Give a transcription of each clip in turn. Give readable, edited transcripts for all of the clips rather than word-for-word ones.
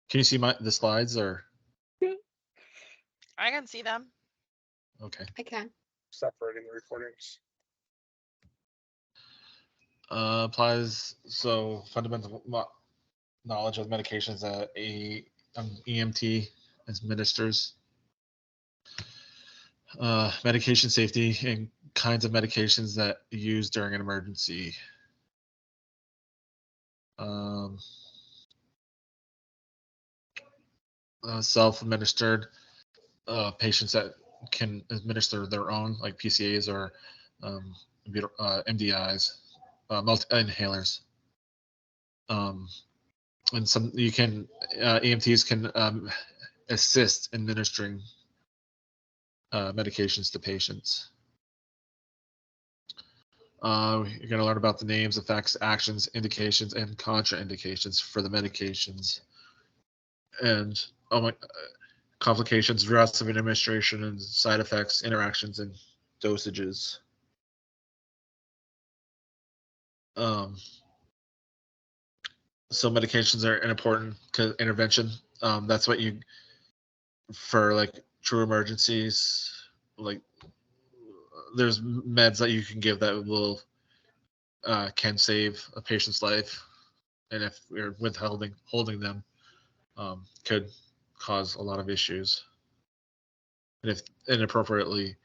Can you see the slides or? I can see them. Okay. I can. Separating the recordings. Applies fundamental knowledge of medications that EMT administers. Medication safety and kinds of medications that are used during an emergency. Self-administered patients that can administer their own, like PCAs or MDIs, inhalers. And some EMTs can assist administering medications to patients. You're going to learn about the names, effects, actions, indications, and contraindications for the medications, and complications, routes of administration, and side effects, interactions, and dosages. So medications are an important intervention. That's what you, for like true emergencies, like there's meds that you can give that will can save a patient's life, and if you're holding them, could cause a lot of issues. And if inappropriately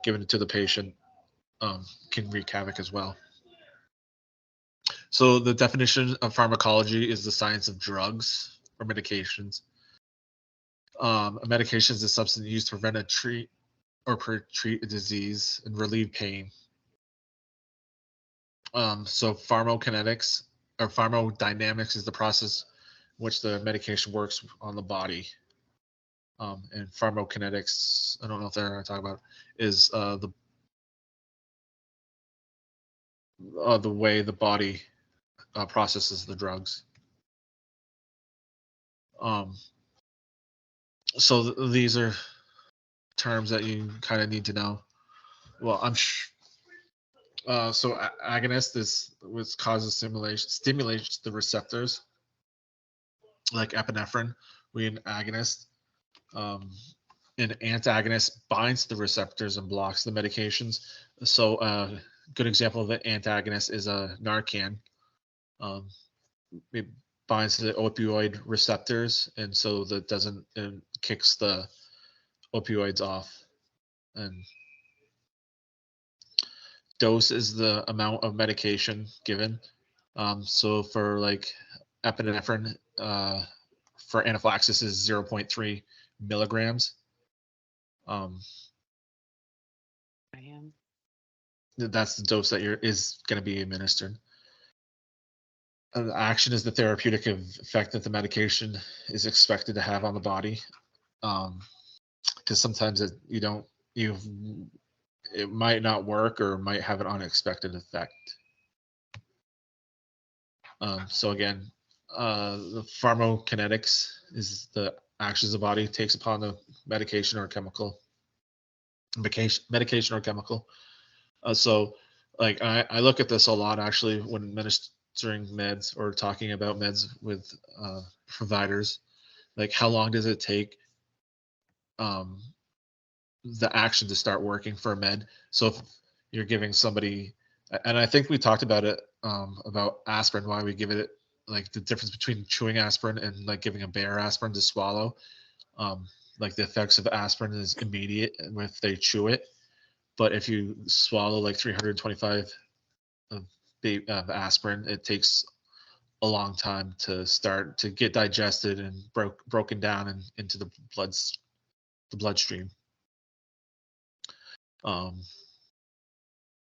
given to the patient, can wreak havoc as well. So the definition of pharmacology is the science of drugs or medications. A medication is a substance used to prevent, treat a disease and relieve pain. So pharmacokinetics or pharmacodynamics is the process in which the medication works on the body. And pharmacokinetics, I don't know if they're going to talk about, is the way the body processes the drugs. So these are terms that you kind of need to know. Well, so agonist is which causes stimulates the receptors, like epinephrine. We an agonist. An antagonist binds the receptors and blocks the medications. So a good example of an antagonist is a Narcan. It binds to the opioid receptors, and so that kicks the opioids off. And dose is the amount of medication given. So for like epinephrine, for anaphylaxis is 0.3 milligrams. That's the dose that is going to be administered. The action is the therapeutic effect that the medication is expected to have on the body. Because sometimes it might not work or might have an unexpected effect. So again, the pharmacokinetics is the actions the body takes upon the medication or chemical. Medication or chemical. So like I look at this a lot actually when administering meds or talking about meds with providers. Like how long does it take the action to start working for a med? So if you're giving somebody, and I think we talked about it about aspirin, why we give it, like the difference between chewing aspirin and like giving a bare aspirin to swallow. Like the effects of aspirin is immediate if they chew it, but if you swallow like 325 of aspirin, it takes a long time to start to get digested and broken down and into the bloodstream.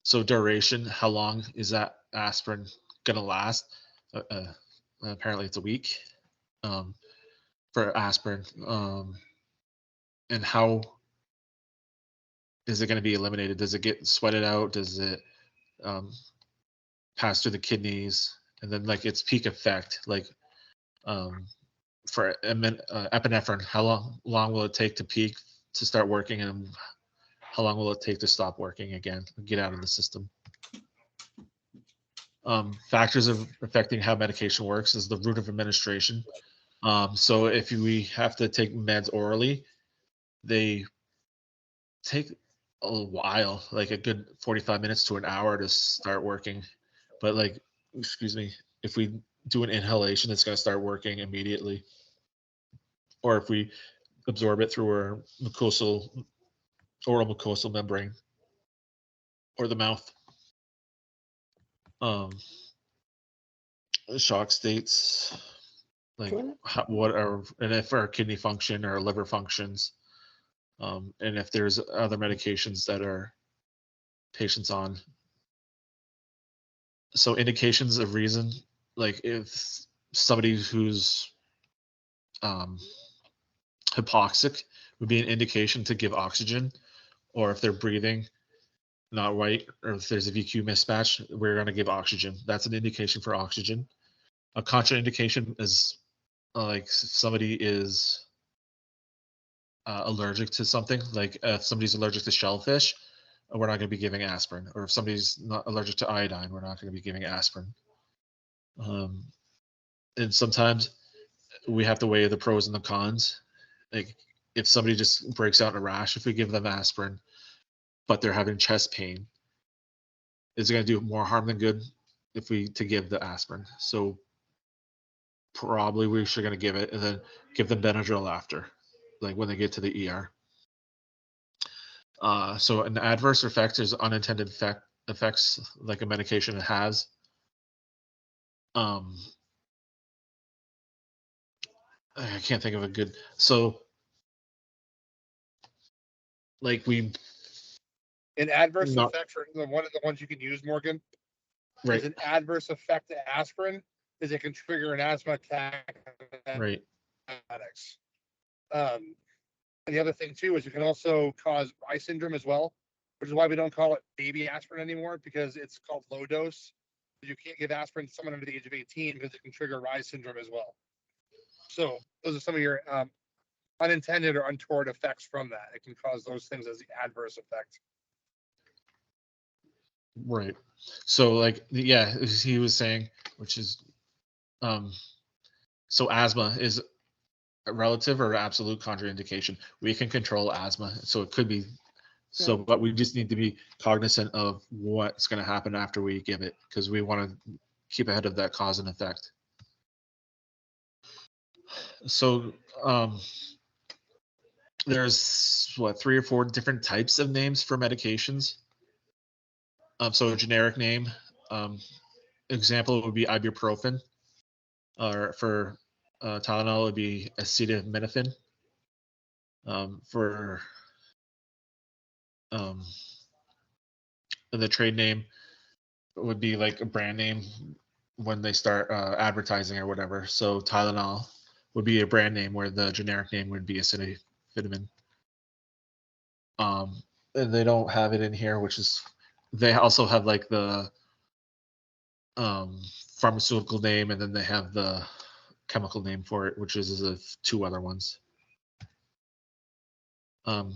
So duration, how long is that aspirin gonna last? Apparently it's a week for aspirin. And how is it going to be eliminated? Does it get sweated out? Does it pass through the kidneys? And then like its peak effect, like for epinephrine, how long will it take to peak to start working, and how long will it take to stop working again, get out of the system? Factors of affecting how medication works is the route of administration. So if we have to take meds orally, they take a while, like a good 45 minutes to an hour to start working. But like, excuse me, if we do an inhalation, it's going to start working immediately. Or if we absorb it through our oral mucosal membrane or the mouth. Um, Shock states, like what are, and if our kidney function or liver functions, and if there's other medications that our patients on. So indications of reason, like if somebody who's um, hypoxic would be an indication to give oxygen, or if they're breathing not right, or if there's a VQ mismatch, we're going to give oxygen. That's an indication for oxygen. A contraindication is like if somebody is allergic to something, like if somebody's allergic to shellfish, we're not going to be giving aspirin. Or if somebody's not allergic to iodine, we're not going to be giving aspirin. And sometimes we have to weigh the pros and the cons. Like if somebody just breaks out in a rash, if we give them aspirin, but they're having chest pain, is it going to do more harm than good if we to give the aspirin? So probably we're going to give it and then give them Benadryl after, like when they get to the ER. So an adverse effect is unintended effects like a medication has. Um, I can't think of a good. So like we An adverse not effect for one of the ones you can use, Morgan, is right, an adverse effect to aspirin is it can trigger an asthma attack. right, Addicts. And the other thing too is it can also cause Rye syndrome as well, which is why we don't call it baby aspirin anymore because it's called low dose. You can't give aspirin to someone under the age of 18 because it can trigger Rye syndrome as well. So those are some of your unintended or untoward effects from that. It can cause those things as the adverse effect. right. So like yeah, as he was saying, which is um, so asthma is a relative or absolute contraindication. We can control asthma, so it could be so, but we just need to be cognizant of what's going to happen after we give it because we want to keep ahead of that cause and effect. So there's what 3 or 4 different types of names for medications. So a generic name, example would be ibuprofen, or for Tylenol would be acetaminophen. For um, the trade name would be like a brand name when they start advertising or whatever. So Tylenol would be a brand name where the generic name would be acetaminophen. And they don't have it in here, which is they also have like the pharmaceutical name, and then they have the chemical name for it, which is the 2 other ones. Um,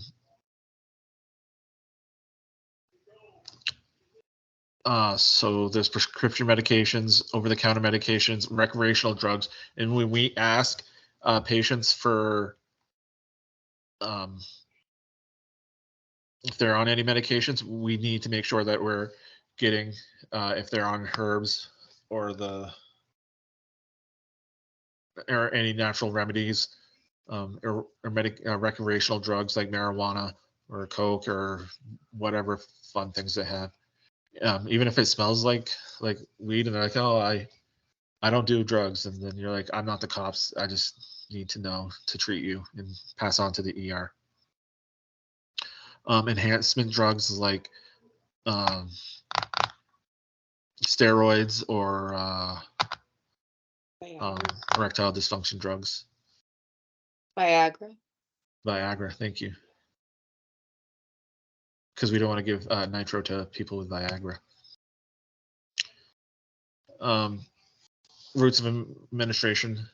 so there's prescription medications, over-the-counter medications, recreational drugs, and when we ask patients for if they're on any medications, we need to make sure that we're getting if they're on herbs or any natural remedies or recreational drugs like marijuana or coke or whatever fun things they have. Even if it smells like weed, and they're like, "Oh, I don't do drugs," and then you're like, "I'm not the cops. I just need to know to treat you and pass on to the ER." Enhancement drugs like um, steroids or erectile dysfunction drugs. Viagra. Viagra, thank you. Because we don't want to give nitro to people with Viagra. Routes of administration,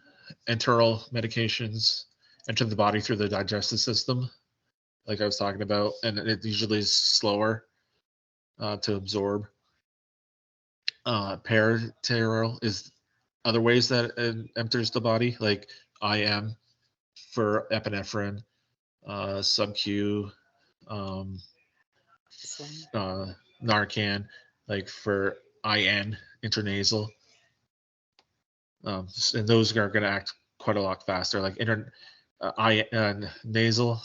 enteral medications enter the body through the digestive system, like I was talking about, and it usually is slower to absorb. Parenteral is other ways that it enters the body, like IM for epinephrine, sub-Q, Narcan, like for IN, intranasal. And those are going to act quite a lot faster. Like nasal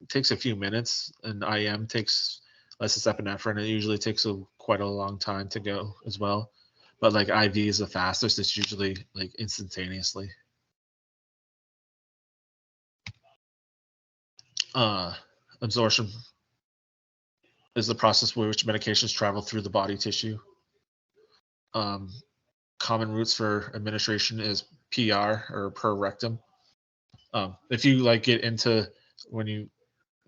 takes a few minutes, and IM takes, unless it's epinephrine, it usually takes quite a long time to go as well. But like IV is the fastest. It's usually like instantaneously. Absorption is the process by which medications travel through the body tissue. Common routes for administration is PR or per rectum. If you like get into when you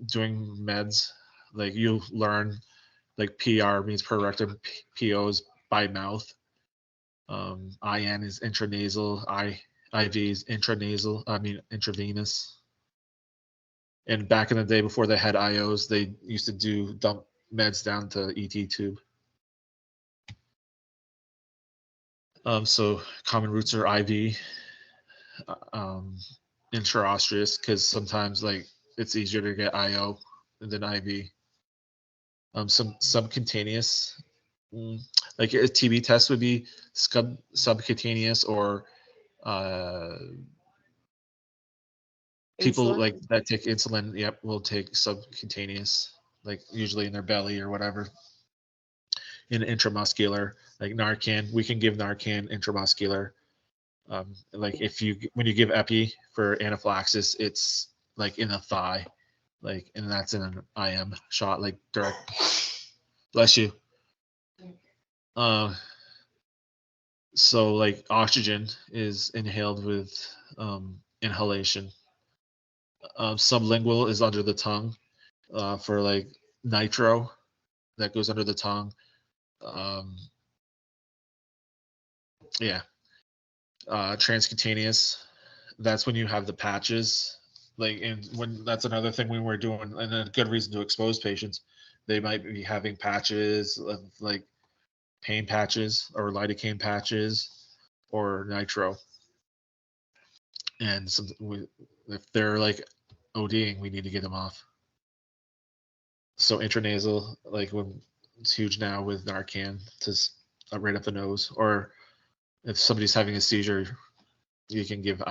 doing meds, like you learn like PR means per rectum, PO is by mouth, IN is intranasal, IV is intranasal. I mean intravenous. And back in the day before they had IOs, they used to dump meds down to ET tube. So common routes are IV, intraosseous, because sometimes like it's easier to get IO than IV. Some subcutaneous, like a TB test would be subcutaneous, or people Insulin? like that take insulin, yep, will take subcutaneous, like usually in their belly or whatever. In intramuscular, like Narcan, we can give Narcan intramuscular. Like when you give epi for anaphylaxis, it's like in the thigh, like, and that's in an IM shot, like direct. Bless you. So like oxygen is inhaled with inhalation. Sublingual is under the tongue for like nitro, that goes under the tongue. Yeah. Transcutaneous, that's when you have the patches. Like, and when that's another thing when we're doing, and a good reason to expose patients, they might be having patches of like pain patches or lidocaine patches or nitro. And if they're like ODing, we need to get them off. So intranasal, like when it's huge now with Narcan to right up the nose, or if somebody's having a seizure, you can give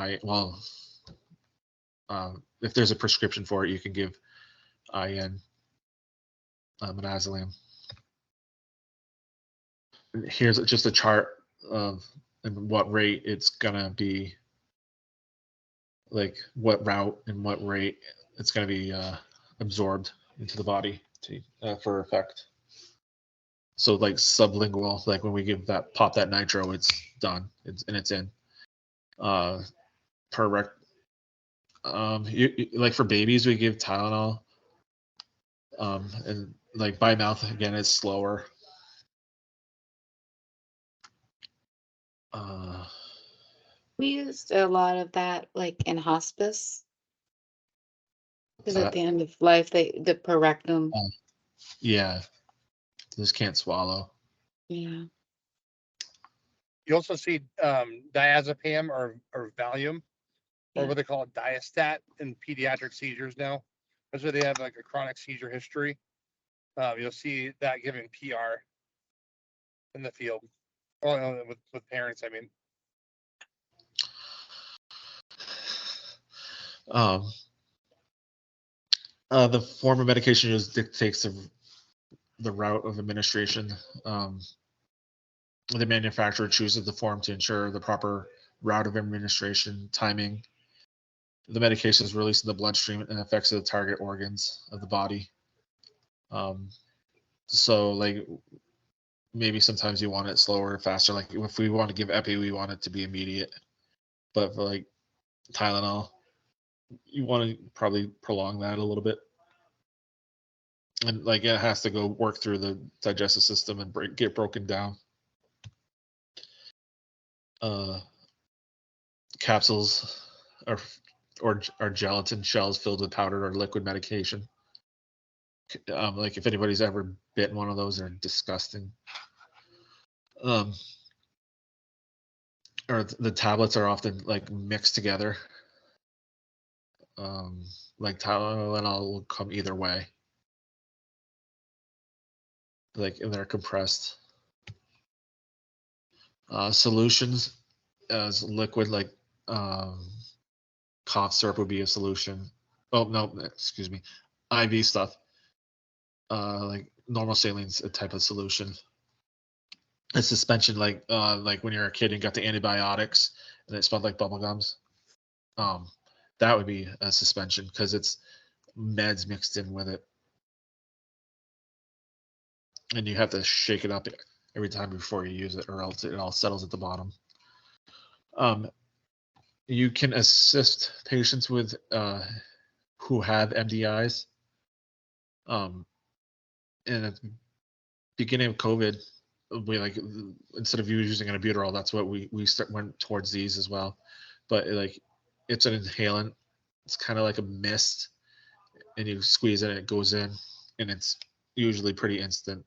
if there's a prescription for it, you can give IN midazolam. Here's just a chart of what rate it's gonna be, like what route and what rate it's gonna be absorbed into the body for effect. So like sublingual, like when we pop that nitro, it's done. It's in. Per rec. Like for babies, we give Tylenol. And like by mouth again, it's slower. We used a lot of that like in hospice. Because at the end of life, the per rectum. Yeah, just can't swallow. Yeah. You also see diazepam or Valium, or what they call it, Diastat, in pediatric seizures now. That's where they have like a chronic seizure history. You'll see that giving PR in the field, well, with parents. I mean, the form of medication used dictates the route of administration. The manufacturer chooses the form to ensure the proper route of administration, timing. The medication is released in the bloodstream and affects the target organs of the body. So like maybe sometimes you want it slower or faster. Like if we want to give epi, we want it to be immediate. But for like Tylenol, you want to probably prolong that a little bit. And like it has to go work through the digestive system and get broken down. Capsules or gelatin shells filled with powdered or liquid medication. Like if anybody's ever bitten one of those, they're disgusting. or the tablets are often like mixed together. Like Tylenol will come either way. Like, and they're compressed. Solutions as liquid, like cough syrup would be a solution. Oh no, excuse me, IV stuff. Like normal saline's a type of solution. A suspension, like when you're a kid and got the antibiotics and it smelled like bubble gums. That would be a suspension because it's meds mixed in with it, and you have to shake it up every time before you use it, or else it all settles at the bottom. You can assist patients with who have MDIs. In the beginning of COVID, we like instead of using an albuterol, that's what we went towards these as well. But like, it's an inhalant. It's kind of like a mist, and you squeeze it, and it goes in, and it's usually pretty instant.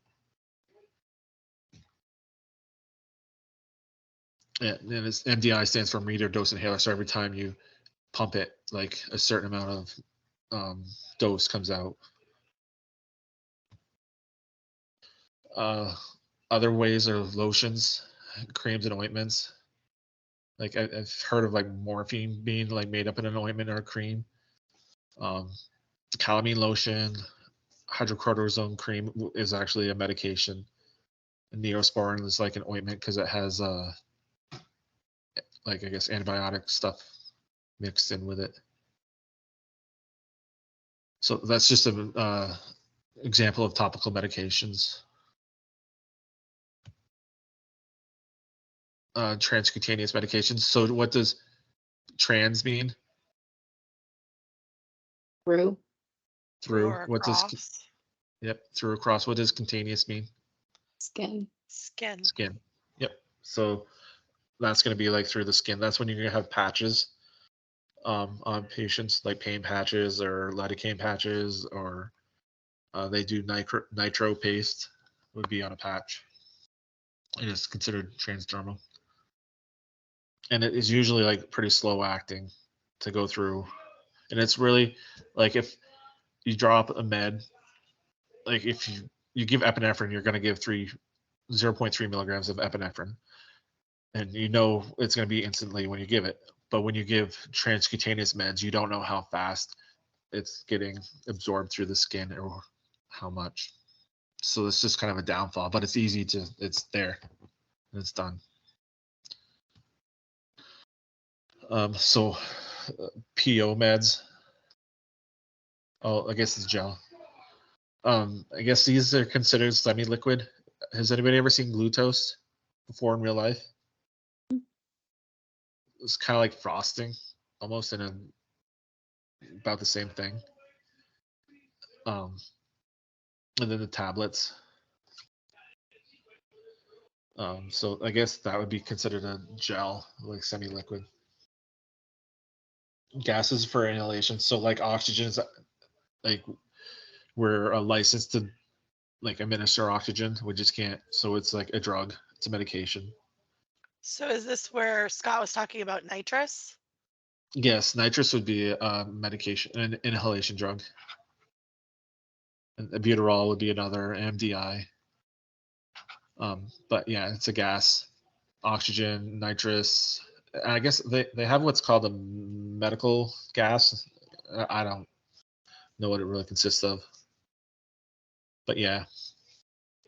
Yeah, and it's MDI stands for meter dose inhaler. So every time you pump it, like a certain amount of dose comes out. Other ways are lotions, creams, and ointments. Like I've heard of like morphine being like made up in an ointment or a cream. Calamine lotion, hydrocortisone cream is actually a medication. And Neosporin is like an ointment because it has like, I guess, antibiotic stuff mixed in with it. So that's just an example of topical medications. Transcutaneous medications. So what does trans mean? Through. Through. What does across. Yep, through across. What does cutaneous mean? Skin. Skin. Skin. Yep. So that's going to be like through the skin. That's when you're going to have patches on patients, like pain patches or lidocaine patches, or they do nitro paste would be on a patch. It is considered transdermal. And it is usually like pretty slow acting to go through. And it's really like if you drop a med, like if you give epinephrine, you're going to give 0.3 milligrams of epinephrine. And you know it's going to be instantly when you give it. But when you give transcutaneous meds, you don't know how fast it's getting absorbed through the skin or how much. So it's just kind of a downfall, but it's easy to, it's there and it's done. So PO meds. Oh, I guess it's gel. I guess these are considered semi-liquid. Has anybody ever seen glucose before in real life? It's kind of like frosting, almost about the same thing. And then the tablets. So I guess that would be considered a gel, like semi-liquid. Gases for inhalation. So like oxygen is like we're licensed to like administer oxygen. We just can't. So it's like a drug. It's a medication. So is this where Scott was talking about nitrous? Yes, nitrous would be a medication, an inhalation drug. And albuterol would be another, MDI. But yeah, it's a gas. Oxygen, nitrous. I guess they have what's called a medical gas. I don't know what it really consists of. But yeah.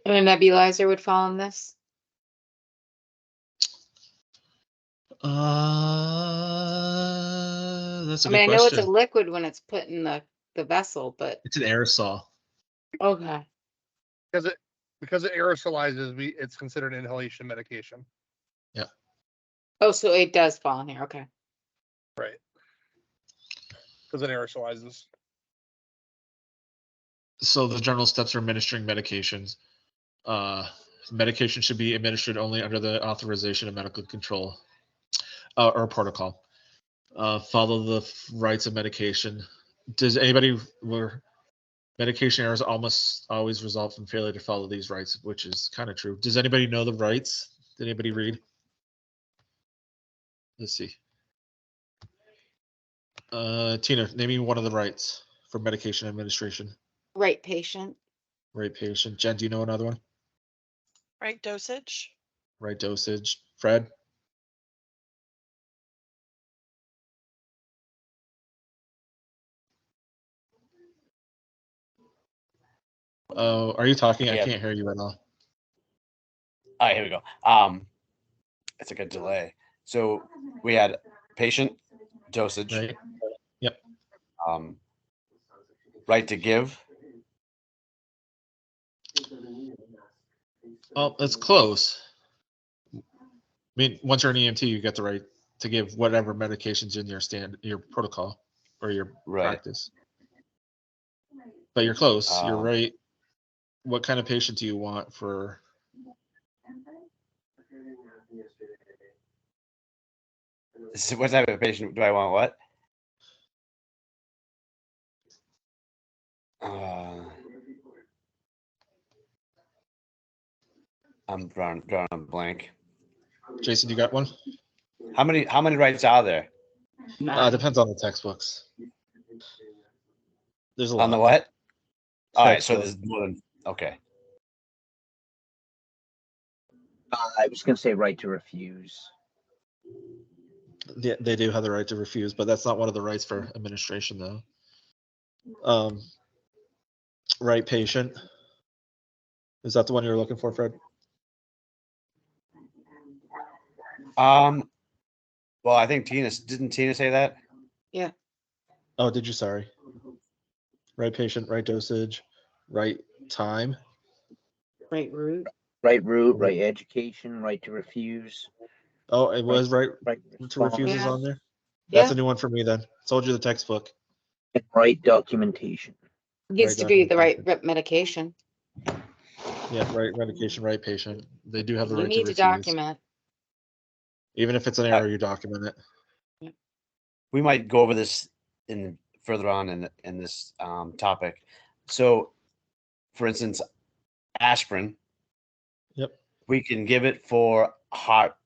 And a nebulizer would fall in this. That's a I good mean, I know it's a question. liquid when it's put in the vessel, but It's an aerosol. okay. Because it aerosolizes, it's considered inhalation medication. Yeah. Oh, so it does fall in here. Okay. Right. Because it aerosolizes. So the general steps for administering medications. Medication should be administered only under the authorization of medical control or protocol. Follow the rights of medication. Does anybody where medication errors almost always result from failure to follow these rights, which is kind of true. Does anybody know the rights? Did anybody read? let's see. Tina, name me one of the rights for medication administration. Right patient. Right patient. Jen, do you know another one? Right dosage. Right dosage. Fred? Oh, are you talking? I Yeah. can't hear you at all. All right, here we go. It's a good delay. So we had patient, dosage, Right? Yep. right to give. Oh, it's close. I mean, once you're an EMT, you get the right to give whatever medications in your protocol or your Right. practice. But you're close. You're Um, right. What kind of patient do you want for? So what type of patient do I want? What? I'm drawing a blank. Jason, you got one? How many rights are there? Depends on the textbooks. There's a lot. On the what? All right, so Textbook. there's more than okay. I was going to say right to refuse. They do have the right to refuse, but that's not one of the rights for administration, though. Right patient. Is that the one you're looking for, Fred? Well, I think didn't Tina say that? Yeah. Oh, did you? Sorry. Right patient, right dosage, right time. Right route. Right route, right education, right to refuse. Oh, it was right Right to refuse is Yeah. on there. That's Yeah. a new one for me then. Told you the textbook. And right documentation. Needs Right to be the right documentation. medication. Yeah, right medication, right patient. They do have the You right to need to refuse. document. Even if it's an error, you document it. We might go over this further on in this topic. So, for instance, aspirin. Yep. We can give it for heart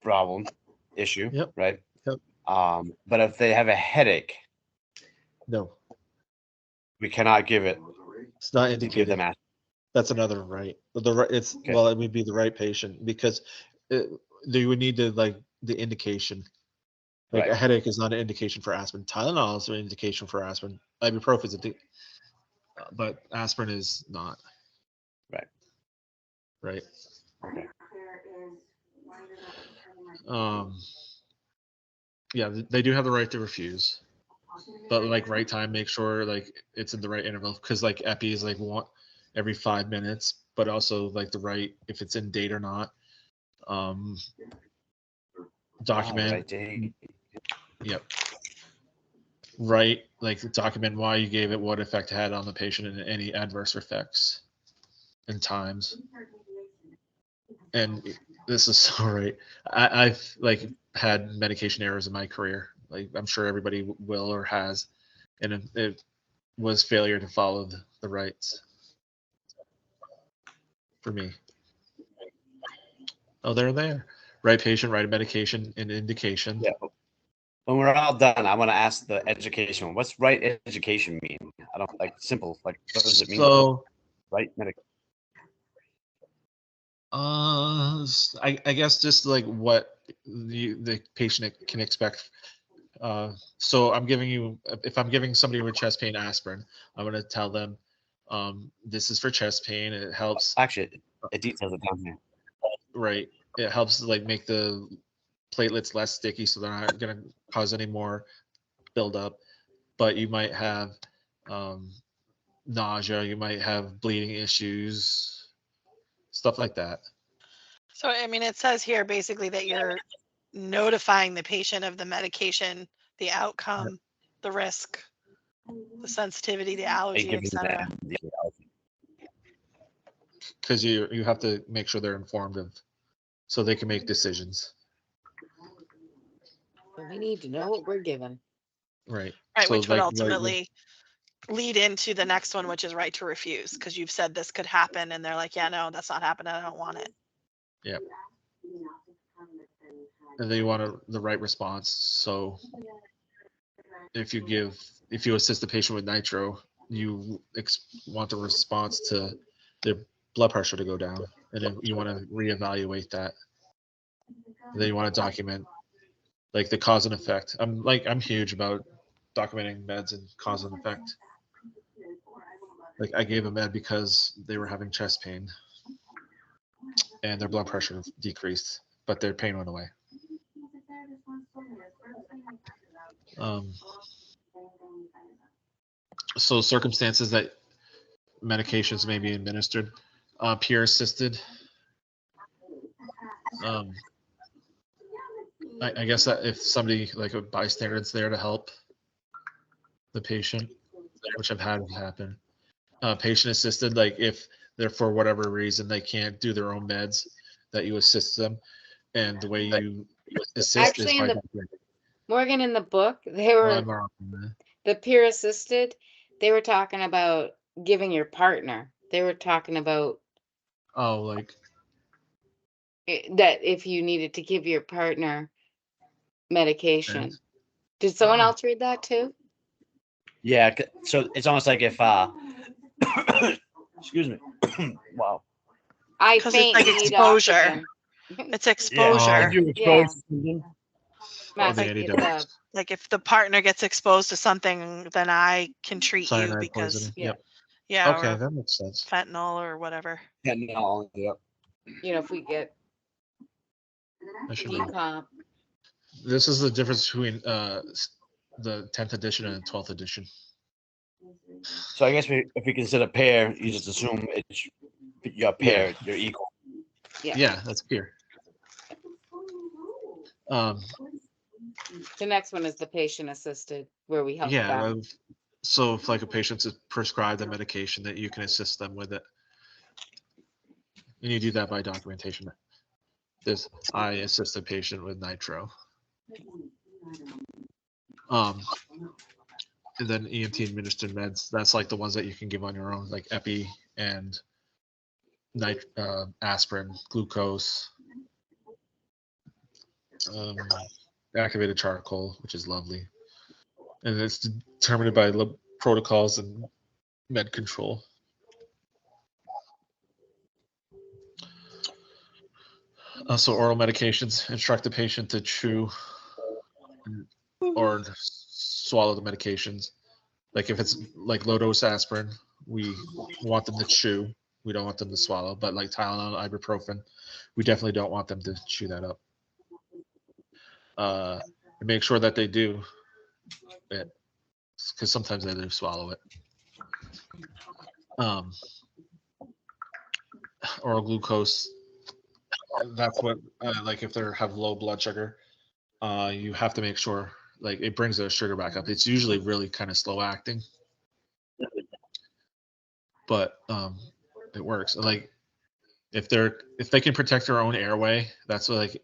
problem issue. Yep. Right. Yep. But if they have a headache, No, we cannot give it it's not to give indicated. them aspirin. That's another right. The right. It's Okay. well, it would be the right patient because they would need to like the indication. Like Right. a headache is not an indication for aspirin. Tylenol is an indication for aspirin. Ibuprofen is but aspirin is not. Right. Right. Okay. Yeah, they do have the right to refuse, but like right time, make sure like it's in the right interval because like epi is like one every 5 minutes, but also like the right if it's in date or not. Document. Right day. Yep. Right, like document why you gave it, what effect it had on the patient, and any adverse effects and times. And this is so right. I've like had medication errors in my career. Like I'm sure everybody will or has, and it was failure to follow the rights for me. Oh, they're there. Right patient, right medication, and indication. Yeah. When we're all done, I want to ask the education one. What's right education mean? I don't like simple. Like what does it mean? So, Right medic. I guess just like what the patient can expect. So I'm giving you, if I'm giving somebody with chest pain aspirin, I'm going to tell them, this is for chest pain. It helps, Actually, it details it down here. right? It helps like make the platelets less sticky, so they're not going to cause any more buildup. But you might have nausea, you might have bleeding issues, stuff like that. So, I mean, it says here basically that you're notifying the patient of the medication, the outcome, the risk, the sensitivity, the Are you allergy, giving etc. them the Because you have to make sure they're informed of, so they can make decisions. We need to know what we're given. Right. Right, So which would like ultimately lead into the next one, which is right to refuse, because you've said this could happen, and they're like, yeah, no, that's not happening. I don't want it. Yep. and they want the right response. So if you assist the patient with nitro, you want the response to their blood pressure to go down, and then you want to reevaluate that. And then you want to document like the cause and effect. I'm huge about documenting meds and cause and effect. Like I gave a med because they were having chest pain and their blood pressure decreased, but their pain went away. So circumstances that medications may be administered, peer assisted. I guess that if somebody like a bystander is there to help the patient, which I've had happen. Patient assisted, like if they're for whatever reason they can't do their own meds, that you assist them, and the way you assist is Actually, by Morgan, in the book, they were the peer assisted. They were talking about giving your partner. They were talking about like that if you needed to give your partner medication. Okay. Did someone else read that too? Yeah, so it's almost like if excuse me. Wow. I 'Cause it's faint like need exposure. oxygen. It's Yeah, exposure. if you're Yeah. exposed to something. Oh, the Like antidote. Like if the partner gets exposed to something, then I can treat you Cyanide because poisoning. Yeah. Yep. yeah, Okay, or that makes sense. fentanyl or whatever. Yeah, no, yep. if we get I should know. decomp. This is the difference between the 10th edition and the 12th edition. So I guess if we consider pair, you just assume it's you're paired, you're equal. Yeah. That's peer. The next one is the patient assisted, where we help them. So if like a patient's prescribed a medication, that you can assist them with it, and you do that by documentation. I assist a patient with nitro. And then EMT administered meds. That's like the ones that you can give on your own, like epi and aspirin, glucose, activated charcoal, which is lovely, and it's determined by protocols and med control. So oral medications, instruct the patient to chew or swallow the medications. Like if it's like low dose aspirin, we want them to chew. We don't want them to swallow. But like Tylenol, ibuprofen, we definitely don't want them to chew that up. And make sure that they do it, because sometimes they do swallow it. Oral glucose, that's what like if they have low blood sugar, you have to make sure like it brings their sugar back up. It's usually really kind of slow acting, but it works. Like if they can protect their own airway, that's what, like,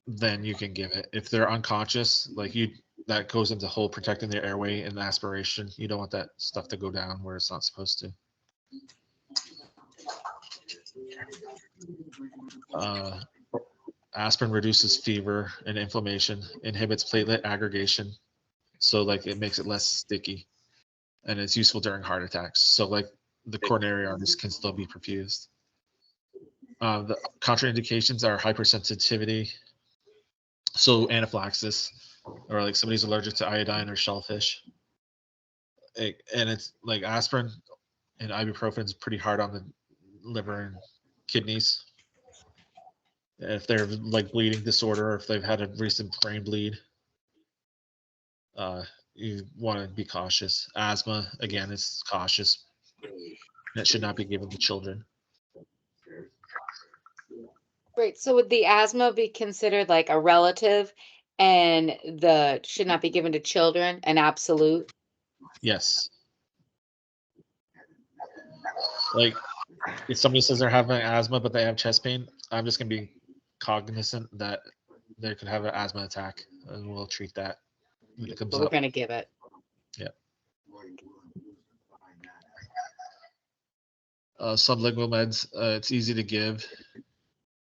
then you can give it. If they're unconscious, like that goes into whole protecting their airway and aspiration. You don't want that stuff to go down where it's not supposed to. Aspirin reduces fever and inflammation, inhibits platelet aggregation, so like it makes it less sticky, and it's useful during heart attacks. So like the coronary arteries can still be perfused. The contraindications are hypersensitivity, so anaphylaxis, or like somebody's allergic to iodine or shellfish. And it's like aspirin and ibuprofen is pretty hard on the liver and kidneys. If they're like bleeding disorder, or if they've had a recent brain bleed, you want to be cautious. Asthma, again, it's cautious. That should not be given to children. Right. So would the asthma be considered like a relative, and the should not be given to children an absolute? Yes. Like if somebody says they're having asthma but they have chest pain, I'm just gonna be cognizant that they could have an asthma attack, and we'll treat that when it comes But we're up. going to give it. Yeah. Sublingual meds, it's easy to give.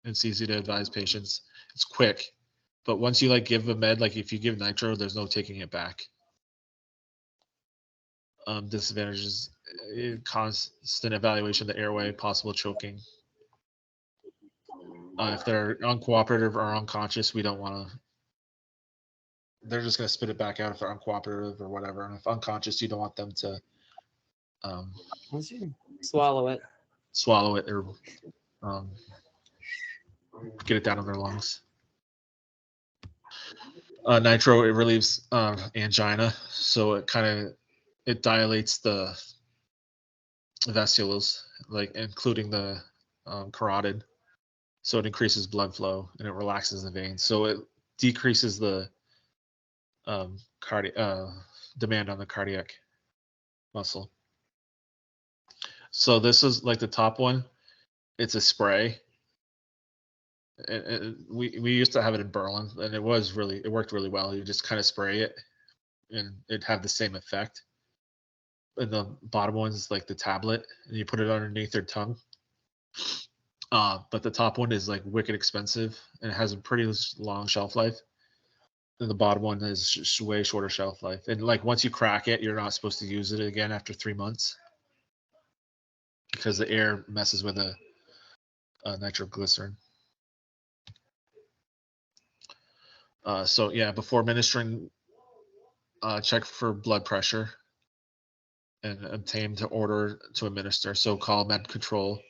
It's easy to advise patients. It's quick, but once you like give a med, like if you give nitro, there's no taking it back. Disadvantages: constant evaluation of the airway, possible choking. If they're uncooperative or unconscious, we don't want to. They're just going to spit it back out if they're uncooperative or whatever. And if unconscious, you don't want them to Swallow it. swallow it or get it down in their lungs. Nitro, it relieves angina, so it dilates the vesicles, like including the carotid, so it increases blood flow and it relaxes the veins, so it decreases the demand on the cardiac muscle. So this is like the top one. It's a spray. We used to have it in Berlin, and it worked really well. You just kind of spray it, and it'd have the same effect. And the bottom one's like the tablet, and you put it underneath their tongue. But the top one is like wicked expensive, and it has a pretty long shelf life. And the bottom one is way shorter shelf life. And like once you crack it, you're not supposed to use it again after 3 months because the air messes with the nitroglycerin. So yeah, before administering, check for blood pressure and obtain to order to administer. So call med control.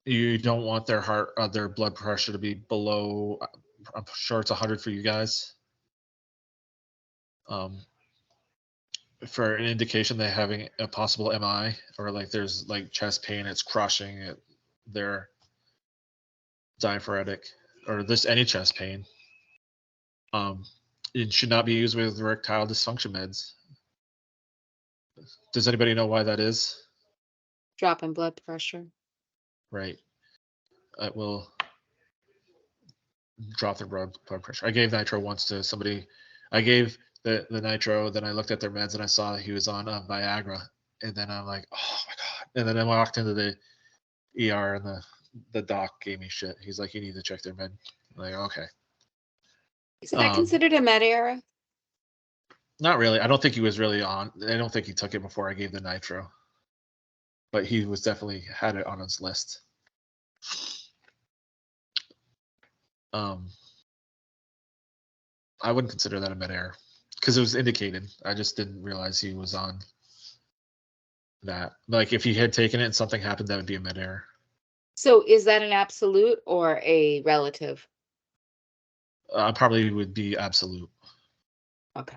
You don't want their blood pressure to be below. I'm sure it's 100 for you guys. For an indication they're having a possible MI or like there's like chest pain, it's crushing it. They're diaphoretic or there's any chest pain. It should not be used with erectile dysfunction meds. Does anybody know why that is? Drop in blood pressure. Right. It will drop their blood pressure. I gave nitro once to somebody. I gave the nitro, then I looked at their meds and I saw he was on Viagra. And then I'm like, oh my God. And then I walked into the ER and the doc gave me shit. He's like, you need to check their med. I'm like, okay. Is that considered a med error? Not really. I don't think he was really on. I don't think he took it before I gave the nitro. But he was definitely had it on his list. I wouldn't consider that a med error because it was indicated. I just didn't realize he was on that. Like if he had taken it and something happened, that would be a med error. So is that an absolute or a relative? Probably would be absolute. Okay.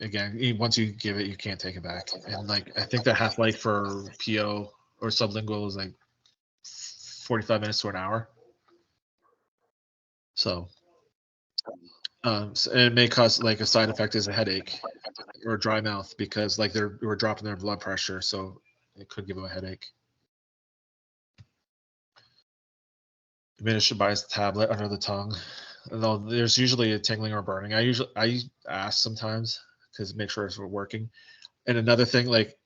Again, once you give it, you can't take it back. And like I think the half-life for PO or sublingual is like 45 minutes to an hour. So, it may cause like a side effect is a headache or a dry mouth because like we're dropping their blood pressure, so it could give them a headache. Administered by a tablet under the tongue. Though there's usually a tingling or burning. I ask sometimes because make sure it's working. And another thing, like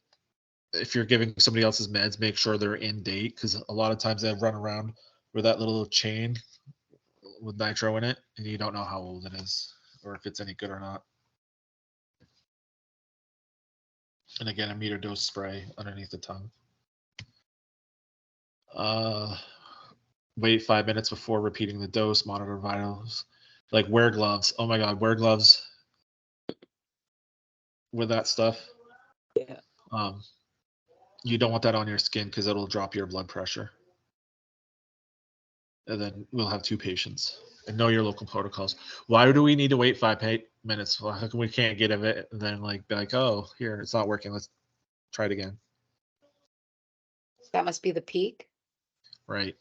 if you're giving somebody else's meds, make sure they're in date because a lot of times they run around with that little chain with nitro in it, and you don't know how old it is or if it's any good or not. And again, a meter dose spray underneath the tongue. Wait 5 minutes before repeating the dose. Monitor vitals. Like wear gloves. Oh my God, wear gloves with that stuff. Yeah. You don't want that on your skin because it'll drop your blood pressure. And then we'll have 2 patients. And know your local protocols. Why do we need to wait 5 minutes? Well, how come we can't get it and then like be like, oh, here, it's not working. Let's try it again. That must be the peak. Right.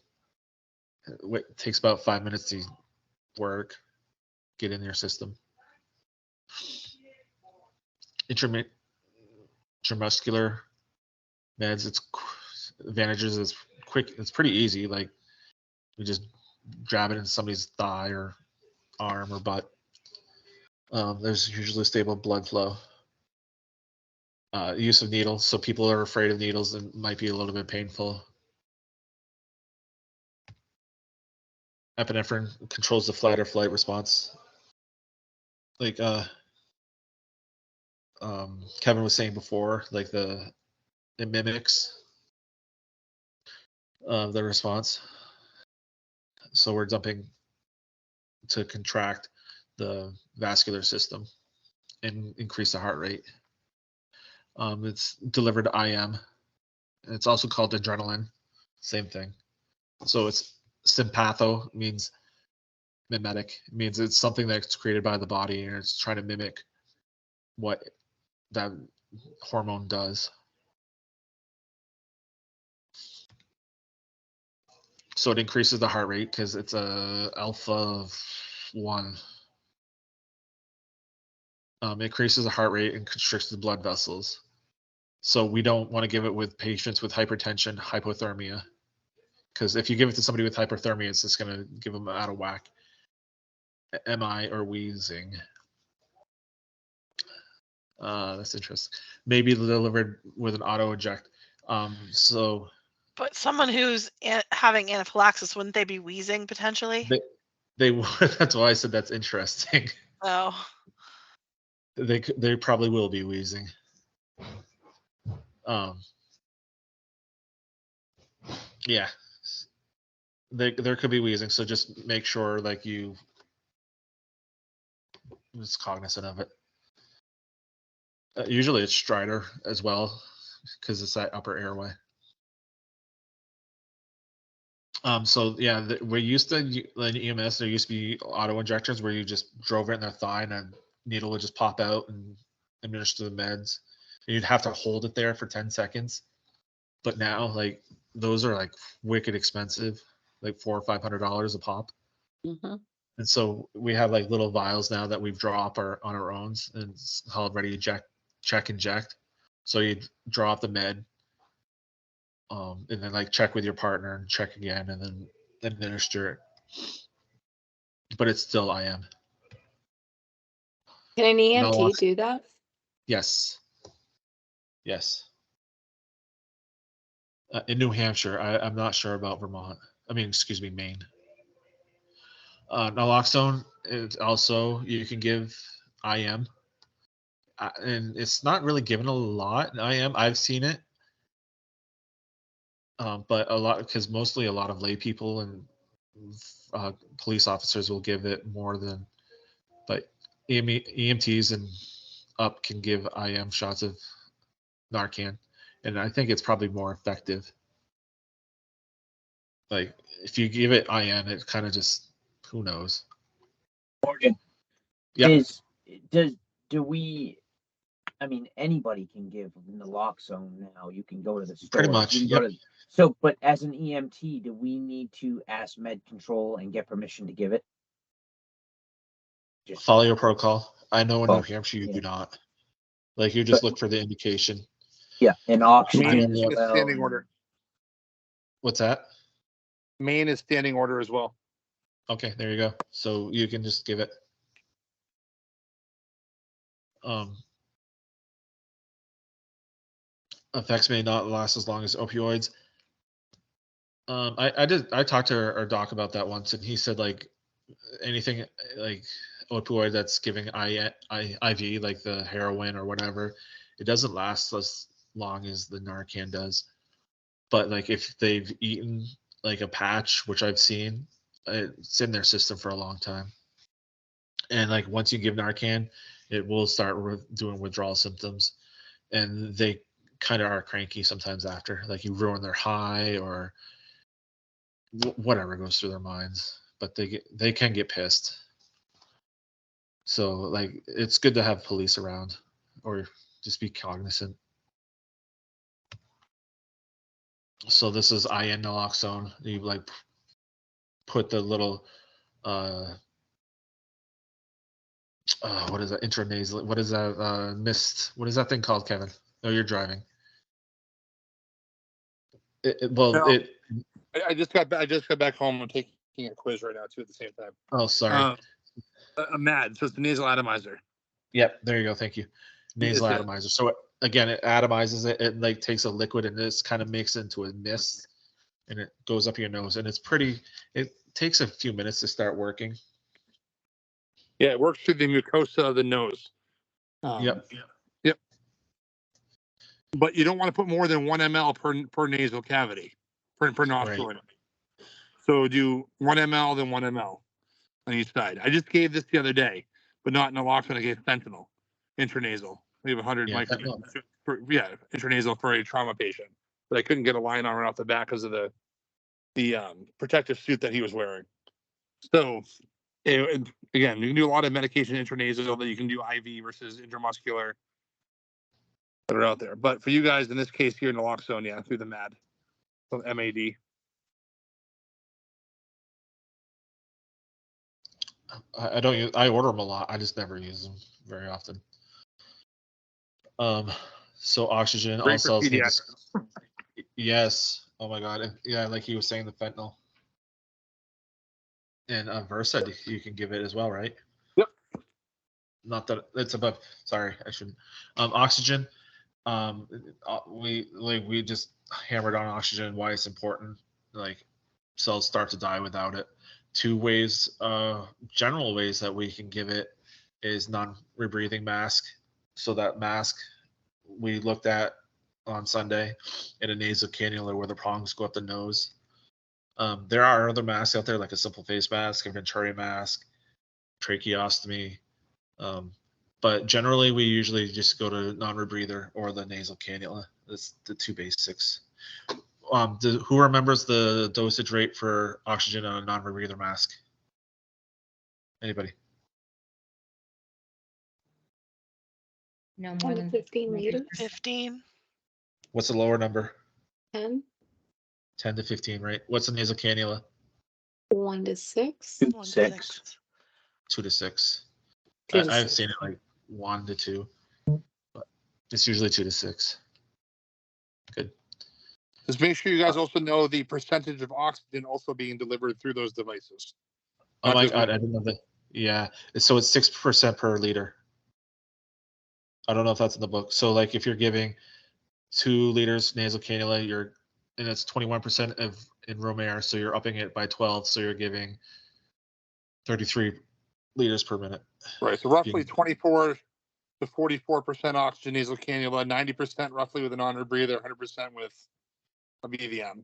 It takes about 5 minutes to work, get in your system. Intramuscular meds, its advantages is quick. It's pretty easy. Like you just jab it in somebody's thigh or arm or butt. There's usually stable blood flow. use of needles. So people are afraid of needles and might be a little bit painful. Epinephrine controls the flight or flight response. Like Kevin was saying before, like it mimics the response. So we're dumping to contract the vascular system and increase the heart rate. It's delivered IM. It's also called adrenaline. Same thing. So it's sympatho means mimetic. It means it's something that's created by the body and it's trying to mimic what that hormone does. So it increases the heart rate because it's a alpha of 1. It increases the heart rate and constricts the blood vessels. So we don't want to give it with patients with hypertension, hypothermia, because if you give it to somebody with hyperthermia, it's just going to give them out of whack. MI or wheezing. That's interesting. Maybe delivered with an auto eject. So. But someone who's having anaphylaxis, wouldn't they be wheezing potentially? They would. That's why I said that's interesting. Oh. They probably will be wheezing. Yeah. There could be wheezing, so just make sure like you just cognizant of it. Usually it's stridor as well because it's that upper airway. So yeah, we used to in EMS. There used to be auto injectors where you just drove it in their thigh and a needle would just pop out and administer the meds. And you'd have to hold it there for 10 seconds. But now, like those are like wicked expensive, like $400 or $500 a pop. Mm-hmm. And so we have like little vials now that we've dropped on our own, and it's called ready eject, check inject. So you drop the med, and then like check with your partner and check again, and then administer it. But it's still IM. Can an EMT Naloxone. do that? Yes. Yes. In New Hampshire, I'm not sure about Vermont. I mean, excuse me, Maine. Naloxone is also you can give IM, and it's not really given a lot in IM. I've seen it, but a lot because mostly a lot of lay people and police officers will give it more than, but EMTs and up can give IM shots of Narcan, and I think it's probably more effective. Like if you give it IM, it kind of just who knows. Morgan. Yeah. Do we? I mean, anybody can give naloxone now. You can go to the store. Pretty much. Yep. So, but as an EMT, do we need to ask med control and get permission to give it? Just follow your protocol. I know in New Hampshire you do not. Like you just look for the indication. Yeah, and oxygen Maine is standing order. What's that? Maine is standing order as well. Okay, there you go. So you can just give it. Effects may not last as long as opioids. I talked to our doc about that once, and he said like anything like opioid that's giving IV, like the heroin or whatever, it doesn't last as long as the Narcan does. But like if they've eaten like a patch, which I've seen, it's in their system for a long time. And like once you give Narcan, it will start doing withdrawal symptoms, and they kind of are cranky sometimes after. Like you ruin their high or whatever goes through their minds, but they can get pissed. So like it's good to have police around or just be cognizant. So this is IN naloxone. You like put the little what is that intranasal? What is that mist? What is that thing called, Kevin? Oh, you're driving. I just got back home. I'm taking a quiz right now too at the same time. Oh, sorry. I'm mad. So it's the nasal atomizer. Yep, there you go. Thank you. Nasal atomizer. So again, it atomizes it. It like takes a liquid and this kind of makes it into a mist, and it goes up your nose. And it's pretty. It takes a few minutes to start working. Yeah, it works through the mucosa of the nose. Yep. Yep. But you don't want to put more than 1 ml per nasal cavity, per nostril. Right. So do 1 ml, then 1 ml on each side. I just gave this the other day, but not naloxone. I gave fentanyl, intranasal. We have 100 Yeah, micrograms. Intranasal for a trauma patient. But I couldn't get a line on right off the back because of the protective suit that he was wearing. So again, you can do a lot of medication intranasal that you can do IV versus intramuscular that are out there. But for you guys, in this case here, naloxone, yeah, through the MAD, so MAD. I don't use. I order them a lot. I just never use them very often. So oxygen, all Great for cells need to. pediatrics. Yes. Oh my God. Yeah, like he was saying, the fentanyl. And Versed, you can give it as well, right? Yep. Not that it's above. Sorry, I shouldn't. Oxygen. We just hammered on oxygen, why it's important. Like cells start to die without it. Two ways, general ways that we can give it is non-rebreathing mask. So that mask we looked at on Sunday in a nasal cannula where the prongs go up the nose. There are other masks out there, like a simple face mask, a Venturi mask, tracheostomy. But generally, we usually just go to non-rebreather or the nasal cannula. That's the two basics. Who remembers the dosage rate for oxygen on a non-rebreather mask? Anybody? No 10 more to than 15 liters, 15. What's the lower number? 10, 10 to 15, right? What's the nasal cannula? 1 to 6. 2 1 to 6. 2 to 6. 2 to I've 6. seen it like 1 to 2, but it's usually 2 to 6. Good. Just make sure you guys also know the percentage of oxygen also being delivered through those devices. Oh Not my just God, one. I didn't know that. Yeah, so it's 6% per liter. I don't know if that's in the book. So like if you're giving 2 liters nasal cannula, and it's 21% of in room air, so you're upping it by 12, so you're giving 33 liters per minute. Right. So roughly 24 to 44% oxygen nasal cannula, 90% roughly with a non-rebreather, 100% with a BVM.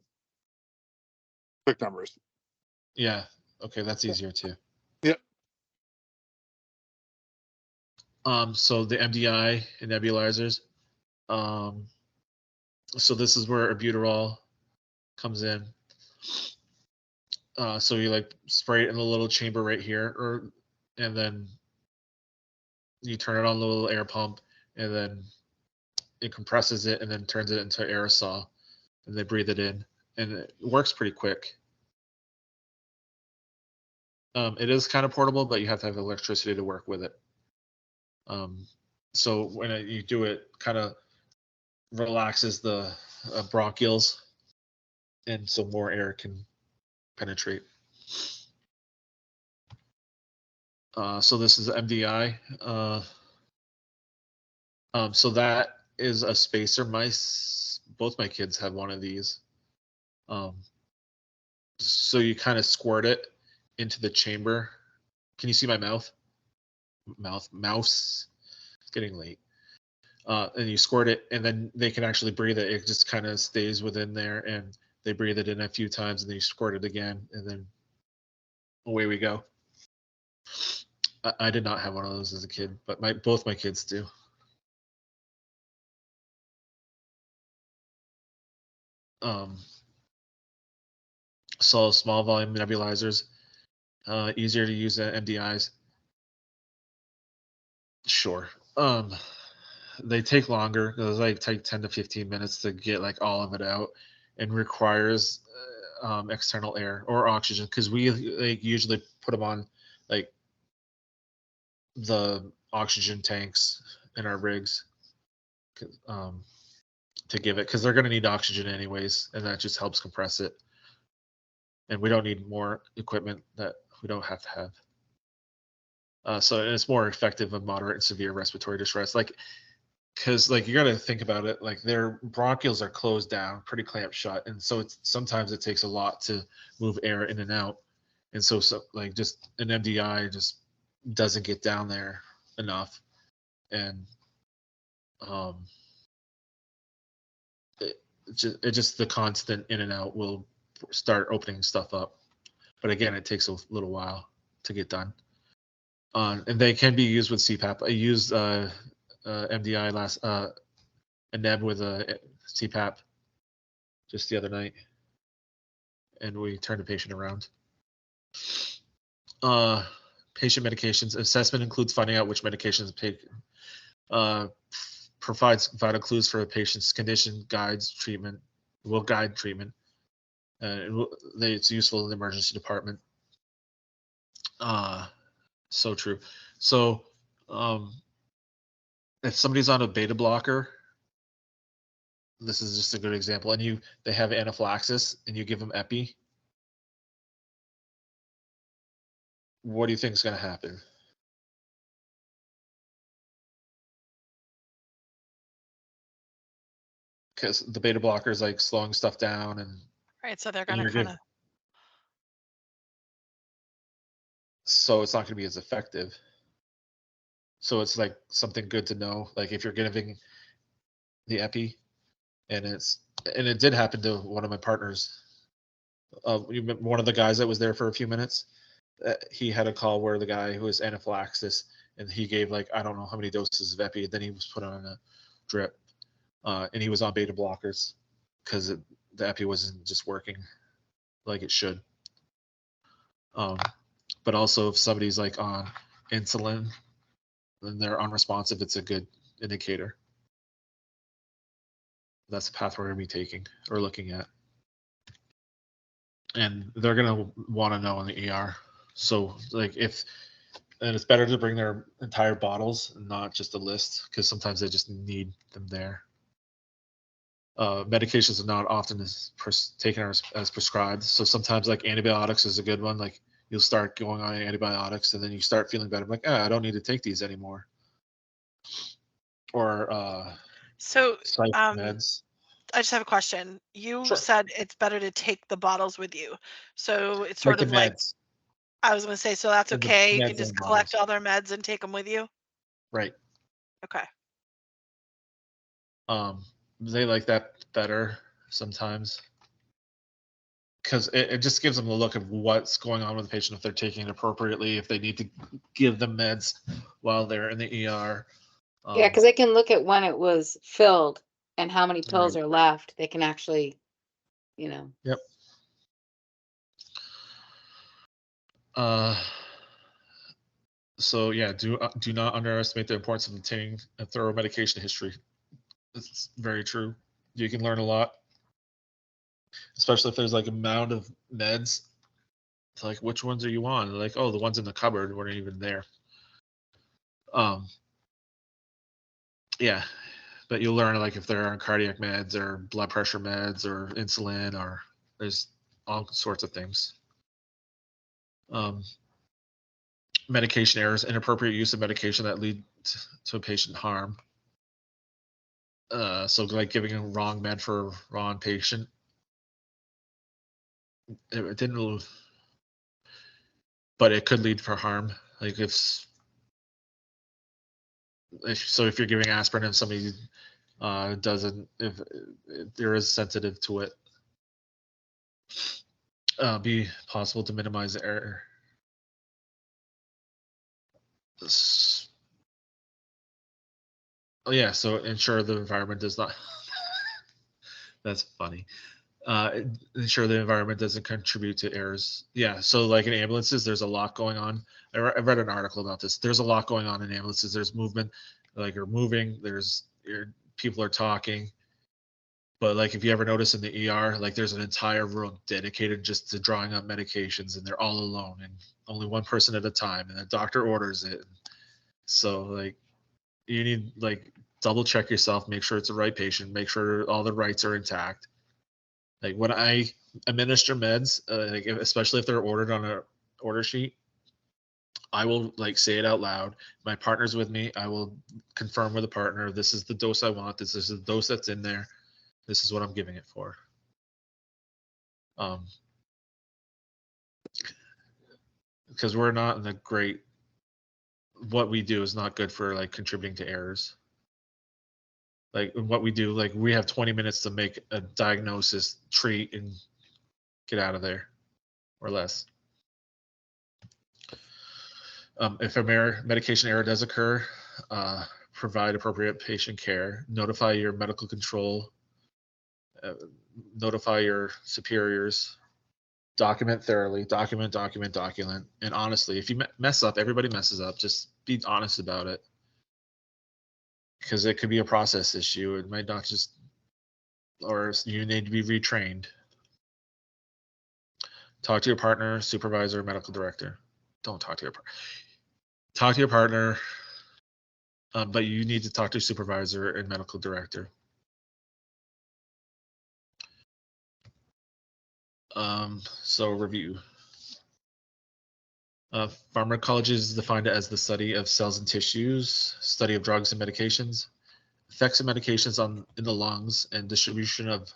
Quick numbers. Yeah. Okay, that's easier too. Yep. So the MDI and nebulizers. So this is where albuterol comes in. So you like spray it in the little chamber right here, and then you turn it on the little air pump, and then it compresses it, and then turns it into aerosol, and they breathe it in, and it works pretty quick. It is kind of portable, but you have to have electricity to work with it. So when you do it, kind of relaxes the bronchioles, and so more air can penetrate. So this is MDI. So that is a spacer. Both my kids have one of these. So you kind of squirt it into the chamber. Can you see my mouth? Mouse. It's getting late. And you squirt it, and then they can actually breathe it. It just kind of stays within there, and they breathe it in a few times, and then you squirt it again, and then away we go. I did not have one of those as a kid, but both my kids do. So small volume nebulizers, easier to use than MDIs. Sure. They take longer. Those like take 10 to 15 minutes to get like all of it out, and requires external air or oxygen, because we like usually put them on like the oxygen tanks in our rigs to give it, because they're going to need oxygen anyways, and that just helps compress it. And we don't need more equipment that we don't have to have. So it's more effective in moderate and severe respiratory distress. Like because like you got to think about it, like their bronchioles are closed down, pretty clamped shut, and so it's sometimes it takes a lot to move air in and out, and so like just an MDI just doesn't get down there enough, and it just the constant in and out will start opening stuff up, but again, it takes a little while to get done. And they can be used with CPAP. I used MDI a neb with a CPAP just the other night, and we turned the patient around. Patient medications assessment includes finding out which medications provides vital clues for a patient's condition, will guide treatment. It's useful in the emergency department. So true. So if somebody's on a beta blocker, this is just a good example, and they have anaphylaxis and you give them epi, what do you think is going to happen? Because the beta blocker is like slowing stuff down, and Right, so they're gonna you're kind good. of, So it's not going to be as effective. So it's like something good to know, like if you're giving the epi, and it did happen to one of my partners. One of the guys that was there for a few minutes, he had a call where the guy who was anaphylaxis, and he gave like I don't know how many doses of epi, then he was put on a drip, and he was on beta blockers because the epi wasn't just working like it should. But also if somebody's like on insulin and they're unresponsive, it's a good indicator. That's the path we're going to be taking or looking at. And they're going to want to know in the ER. So like and it's better to bring their entire bottles and not just a list, because sometimes they just need them there. Medications are not often taken as prescribed. So sometimes like antibiotics is a good one. Like you'll start going on antibiotics and then you start feeling better. I'm like, I don't need to take these anymore. Or so psych meds. I just have a question. You Sure. said it's better to take the bottles with you. So it's Like sort the of like, meds. I was gonna say, so that's And the okay. You meds can just and collect bottles. all their meds and take them with you? Right. Okay. They like that better sometimes, because it just gives them a look of what's going on with the patient, if they're taking it appropriately, if they need to give them meds while they're in the ER. Yeah, because they can look at when it was filled and how many pills Right. are left. They can actually, Yep. So yeah, do not underestimate the importance of obtaining a thorough medication history. It's very true. You can learn a lot, especially if there's like a mound of meds. It's like, which ones are you on? Like, oh, the ones in the cupboard weren't even there. Yeah, but you'll learn like if they're on cardiac meds or blood pressure meds or insulin, or there's all sorts of things. Medication errors, inappropriate use of medication that lead to patient harm. So like giving a wrong med for a wrong patient. It didn't, but it could lead for harm. Like if you're giving aspirin and somebody doesn't, if there is sensitive to it, be possible to minimize the error. Oh yeah, so ensure the environment does not. That's funny. Ensure the environment doesn't contribute to errors. Yeah, so like in ambulances, there's a lot going on. I read an article about this. There's a lot going on in ambulances. There's movement, like you're moving. People are talking. But like if you ever notice in the ER, like there's an entire room dedicated just to drawing up medications, and they're all alone and only one person at a time, and the doctor orders it. So like you need like double check yourself, make sure it's the right patient, make sure all the rights are intact. Like when I administer meds, like especially if they're ordered on a order sheet, I will like say it out loud. My partner's with me. I will confirm with the partner, this is the dose I want. This is the dose that's in there. This is what I'm giving it for. Because we're not in a great, what we do is not good for like contributing to errors. Like what we do, like we have 20 minutes to make a diagnosis, treat, and get out of there, or less. If a medication error does occur, provide appropriate patient care, notify your medical control, notify your superiors, document thoroughly, document. And honestly, if you mess up, everybody messes up, just be honest about it. Because it could be a process issue. It might not just, or you need to be retrained. Talk to your partner, supervisor, medical director. Don't talk to your partner. Talk to your partner, but you need to talk to your supervisor and medical director. So review. Pharmacology is defined as the study of cells and tissues, study of drugs and medications, effects of medications in the lungs, and distribution of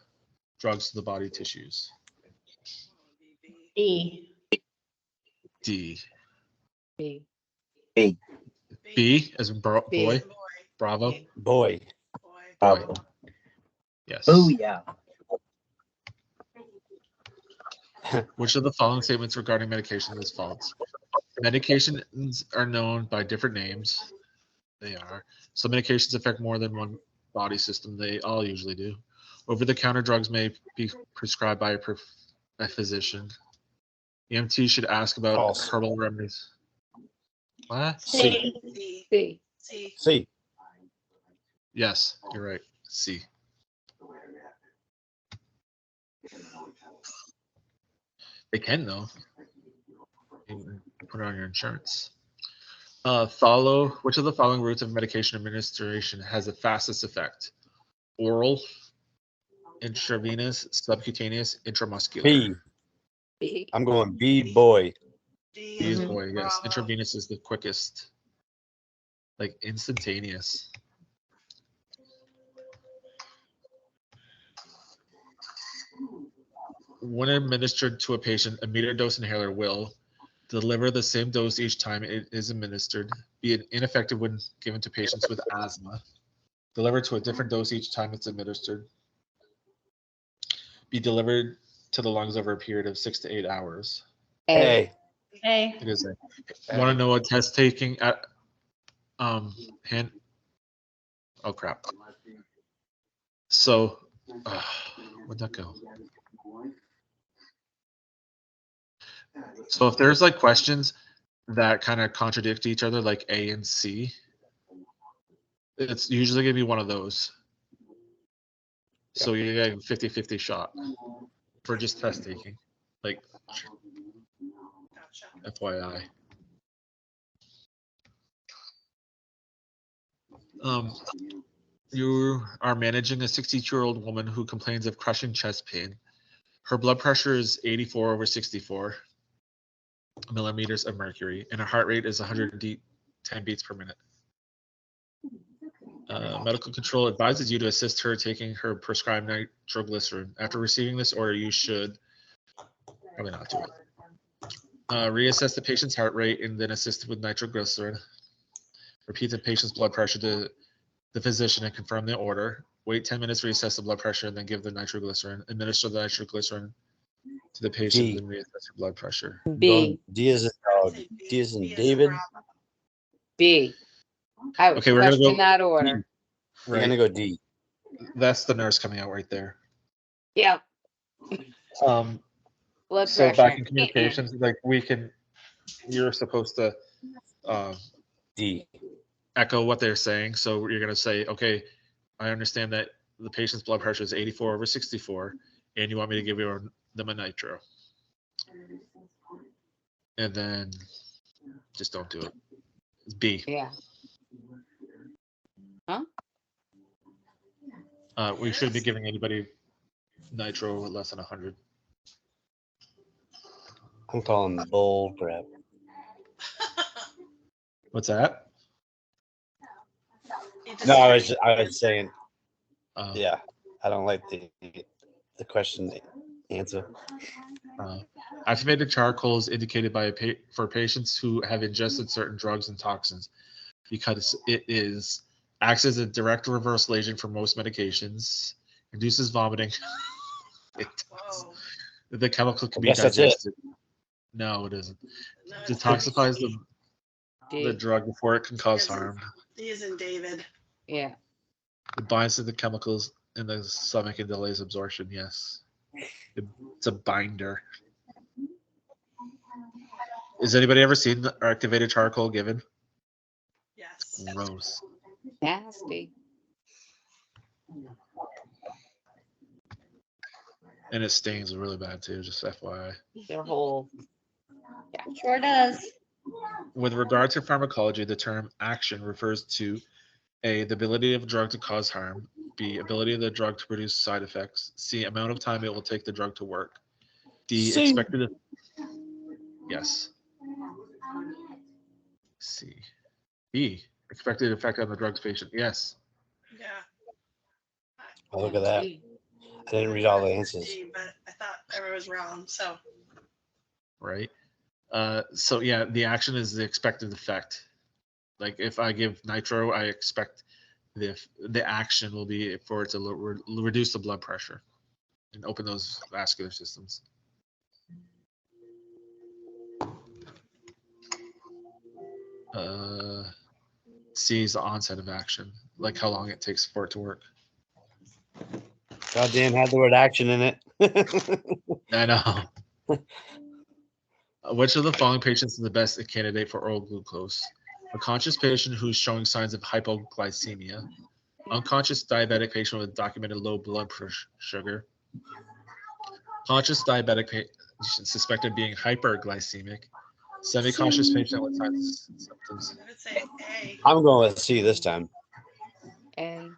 drugs to the body tissues. E. D. B. B. B as in boy. B. Bravo. B. Boy. Boy. Yes. Oh yeah. Which of the following statements regarding medication is false? Medications are known by different names. They are. Some medications affect more than one body system. They all usually do. Over-the-counter drugs may be prescribed by a physician. EMT should ask about False. herbal remedies. What? C. C. B. C. C. Yes, you're right. C. They can though. You put it on your insurance. Follow which of the following routes of medication administration has the fastest effect? Oral, intravenous, subcutaneous, intramuscular. B. B. I'm going B. Boy. D B is is boy, yes. Bravo. Intravenous is the quickest. Like instantaneous. When administered to a patient, a metered dose inhaler will deliver the same dose each time it is administered, be ineffective when given to patients with asthma, deliver to a different dose each time it's administered, be delivered to the lungs over a period of 6 to 8 hours. A. A. It is a. You want to know what test taking at hand? Oh crap. So, where'd that go? So if there's like questions that kind of contradict each other, like A and C, it's usually gonna be one of those. So you're getting 50-50 shot for just test taking, like Gotcha. FYI. You are managing a 62-year-old woman who complains of crushing chest pain. Her blood pressure is 84/64 millimeters of mercury, and her heart rate is 110 beats per minute. Medical control advises you to assist her taking her prescribed nitroglycerin. After receiving this order, you should probably not do it. Reassess the patient's heart rate and then assist with nitroglycerin. Repeat the patient's blood pressure to the physician and confirm the order. Wait 10 minutes, reassess the blood pressure, and then give the nitroglycerin. Administer the nitroglycerin to the patient, D. then reassess your blood pressure. I'm B. going D as in dog. Say D as in B David. Bravo. B. I would Okay, we're gonna question go- that order. You're gonna go D. That's the nurse coming out right there. Yep. Blood So pressure. back in communications, like you're supposed to D. echo what they're saying. So you're gonna say, okay, I understand that the patient's blood pressure is 84/64, and you want me to give them a nitro. And then just don't do it. It's B. Yeah. Huh? We shouldn't be giving anybody nitro less than 100. I'm calling bull crap. What's that? You No, I disagree? was saying, Uh, yeah, I don't like the question answer. Activated charcoal is indicated by for patients who have ingested certain drugs and toxins because it acts as a direct reversal agent for most medications, induces vomiting. It does. Whoa. The chemical can I be guess that's it. digested. No, it isn't. No, it's Detoxifies the D. drug before it can cause Yes. harm. D is in David. Yeah. It binds to the chemicals in the stomach and delays absorption. Yes, it's a binder. Has anybody ever seen the activated charcoal given? Yes. Gross. Nasty. And it stings really bad too, just FYI. Their whole. Sure does. With regard to pharmacology, the term action refers to A, the ability of a drug to cause harm, B, ability of the drug to produce side effects, C, amount of time it will take the drug to work, D, C. expected. Yes. C. E, expected effect on the drug's patient. Yes. Yeah. Oh, look at that. D. I didn't read all the answers. D, but I thought everyone was wrong. So Right. So yeah, the action is the expected effect. Like if I give nitro, I expect the action will be for it to reduce the blood pressure and open those vascular systems. C is the onset of action, like how long it takes for it to work. Goddamn, had the word action in it. I know. Which of the following patients is the best candidate for oral glucose? A conscious patient who's showing signs of hypoglycemia, unconscious diabetic patient with documented low blood sugar, conscious diabetic patient suspected of being hyperglycemic, semi-conscious patient with signs and symptoms. I would say A. I'm going with C this time. A.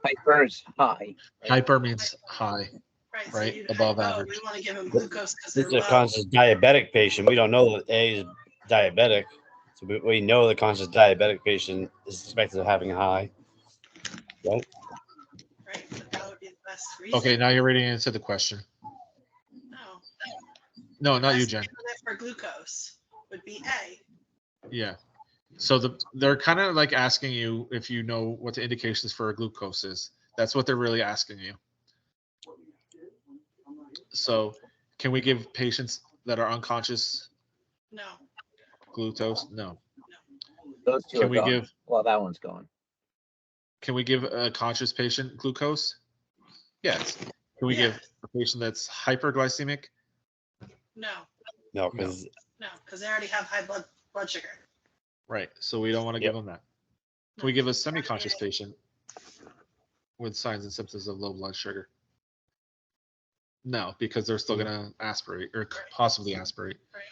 Hyper's high. Hyper means high, Right. right? So you Above we average. want to give them glucose because This they're is a low. conscious diabetic patient. We don't know that A is diabetic. So we know the conscious diabetic patient is suspected of having a high. Right? Right. But that would be the best reason. Okay, now you're reading into the question. No. No, not you, Best Jen. candidate for glucose would be A. Yeah. So they're kind of like asking you if you know what the indications for glucose is. That's what they're really asking you. So can we give patients that are unconscious No. glucose? No. Those two Can are we gone. give- Well, that one's gone. Can we give a conscious patient glucose? Yes. Can we give a patient that's hyperglycemic? No. No, because No. Because they already have high blood sugar. Right. So we don't want to Yep. give them that. Can we give a semi-conscious patient with signs and symptoms of low blood sugar? No, because they're still going to aspirate or possibly aspirate. Right.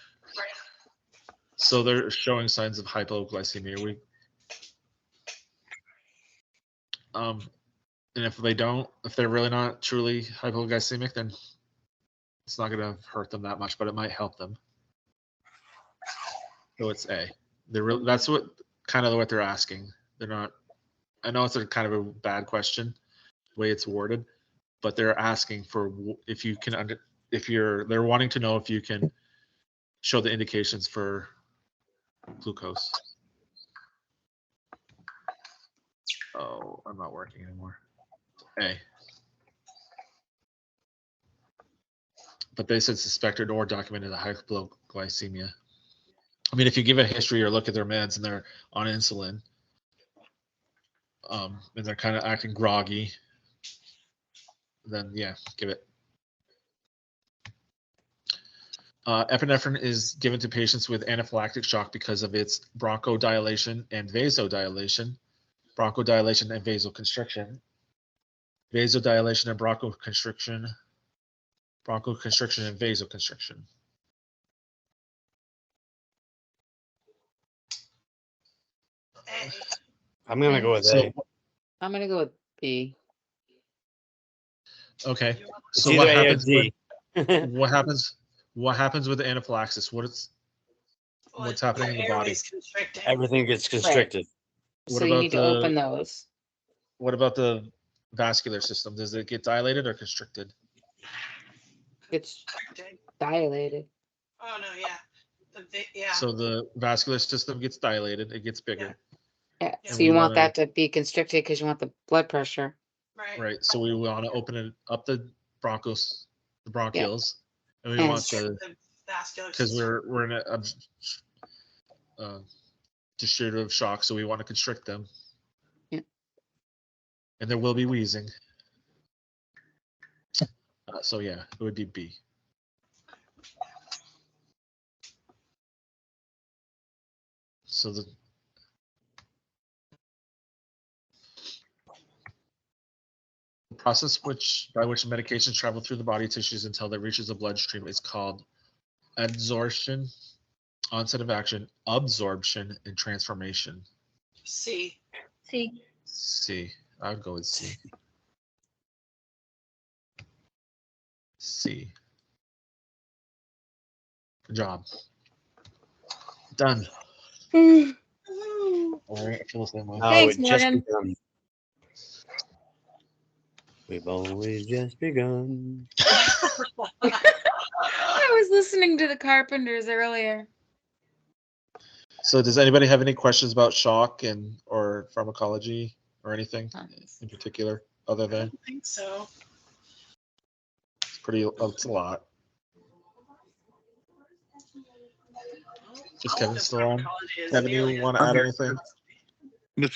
So they're showing signs of hypoglycemia. And if they're really not truly hypoglycemic, then it's not going to hurt them that much, but it might help them. So it's A. That's what they're asking. They're not. I know it's a kind of a bad question, the way it's worded, but they're asking for if you can they're wanting to know if you can show the indications for glucose. Oh, I'm not working anymore. A. But they said suspected or documented hypoglycemia. I mean, if you give a history or look at their meds and they're on insulin, and they're kind of acting groggy, then yeah, give it. Epinephrine is given to patients with anaphylactic shock because of its bronchodilation and vasodilation. Bronchodilation and vasoconstriction. Vasodilation and bronchoconstriction. Bronchoconstriction and vasoconstriction. A. I'm gonna go with So, A. I'm gonna go with B. okay. It's So either A or D. what happens with the anaphylaxis? what's happening in the body. Airway's constricting. Everything gets constricted. What So you about need to the- open those. What about the vascular system? Does it get dilated or constricted? It's Constricting. dilated. Oh, no, yeah. Yeah. So the vascular system gets dilated, it gets bigger. Yeah, Yeah. so we you want wanna- that to be constricted because you want the blood pressure. Right. Right, so we want to open it up the bronchioles, and we And- want the, The vascular because system. we're in a distributive shock, so we want to constrict them. Yeah. And there will be wheezing. So yeah, it would be B. So the process by which medications travel through the body tissues until they reaches the bloodstream is called adsorption, onset of action, absorption, and transformation. C. See, C. I would go with C. C. Good job. Done. All right, I feel the same way. No, Thanks, we've just Morgan. begun. We've always just begun. I was listening to the Carpenters earlier. So does anybody have any questions about shock or pharmacology or anything in particular other I than don't think so. it's a lot. Is Kevin still on? Pharmacology is Kevin, you nearly as want to add anything? Just